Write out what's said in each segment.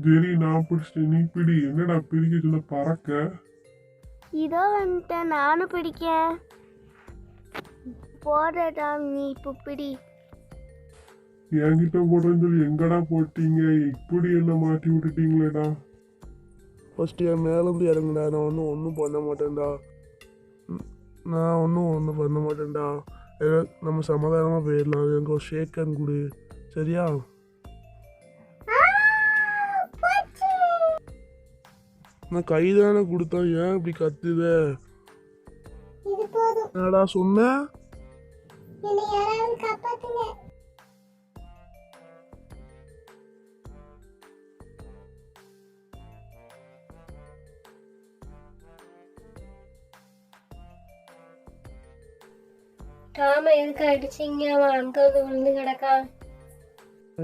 சரி நான் பிடிச்சிட்டேன், நீ பிடி. என்னடா பிடிக்க சொல்ல பறக்க? இதோ வந்துட்டேன், நானும் பிடிக்கேன். போடுறடா, நீ இப்போ பிடி. என்கிட்ட போடுறேன்னு சொல்லி எங்கடா போட்டீங்க? இப்படி என்ன மாட்டி விட்டுட்டீங்களேடா. ஃபஸ்ட்டு என் மேலேருந்து இறங்குடா. நான் ஒன்றும் பண்ண மாட்டேன்டா. நான் ஒன்றும் பண்ண மாட்டேன்டா. நம்ம சமாதானமாக போயிடலாம். எனக்கு ஒரு ஷேக் ஹேண்ட் கொடு, சரியா? நான் கை தானே கொடுத்தேன், ஏன் இப்படி கத்துத? என்னடா சொன்ன? டாம எதுக்கு அடிச்சிங்க? அவன் அங்கே விழுந்து கிடக்கான்.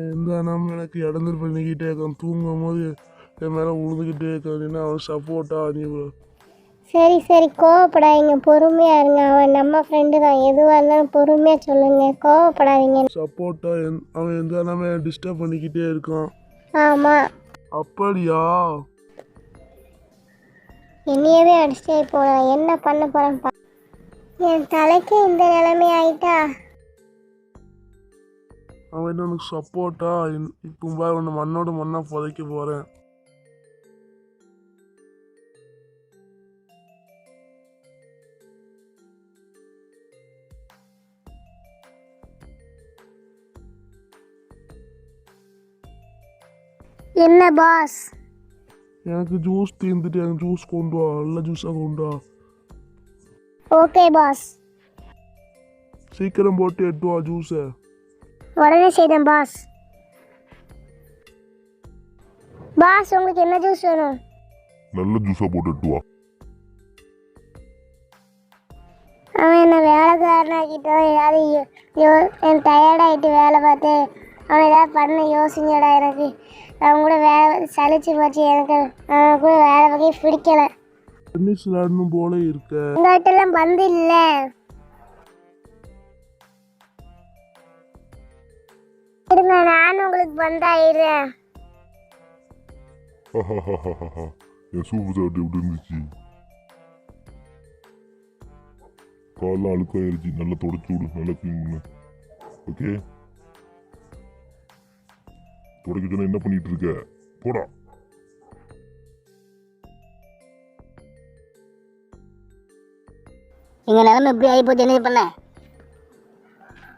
எந்த நம்ம எனக்கு இடந்து பண்ணிக்கிட்டே இருக்கான். தூங்கும் போது என் மேலே உழுதுகிட்டே இருக்கான். அவன் சப்போர்ட்டா நீ? சரி சரி, கோவப்படாதீங்க, பொறுமையா இருங்க. அவன் நம்ம ஃப்ரெண்டு தான், எதுவாக இருந்தாலும் பொறுமையா சொல்லுங்க, கோவப்படாதீங்க. சப்போர்ட்டா அவன் எந்த நம்ம டிஸ்டர்ப் பண்ணிக்கிட்டே இருக்கான். ஆமா. அப்படியா? என்னையவே அடிச்சிட்டே போனான். என்ன பண்ண போறேன்? என் தலைக்கு இந்த நிலைமை ஆயிட்டா. அவன் எனக்கு சப்போர்ட்டா இப்போ உன்னை மண்ணோட மண்ணா புதைக்க போறேன். என்ன பாஸ்? எனக்கு ஜூஸ் தீர்ந்துட்டு எனக்கு ஜூஸ் கொண்டு வா, நல்ல ஜூஸாக கொண்டு வா. Okay boss. சீக்கிரம் போட்டு எடுத்து வா ஜூஸை. உடனே செய்தேன் பாஸ். பாஸ், உங்களுக்கு என்ன ஜூஸ் வேணும்? நல்ல ஜூஸா போட்டுட்டு வா. அவன் என்ன வேலைக்காரனாக்கிட்டோம். ஏதாவது என் டயர்டாகிட்டு வேலை பார்த்து அவன் ஏதாவது பண்ண யோசிங்கடா. எனக்கு அவன் கூட வேலை சலிச்சு போச்சு. எனக்கு அவன் கூட வேலை வகையை பிடிக்கல. டென்னிஸ் விளையாடணும் போல இருக்க. உங்கள்கிட்டலாம் பந்து இல்லை. இருங்க, நானும் உங்களுக்கு பந்தாயிடுறேன். என் சூப்பு சாப்பிட்டு எப்படி இருந்துச்சு? காலெல்லாம் அழுக்காயிருச்சு, நல்லா தொடச்சு விடு, நல்லா க்ளீன் பண்ணு. ஓகே, தொடக்க சொன்னா என்ன பண்ணிட்டு இருக்க? போடா. எங்க நிலைமை எப்படி ஆகி போச்சு? என்ன பண்ண?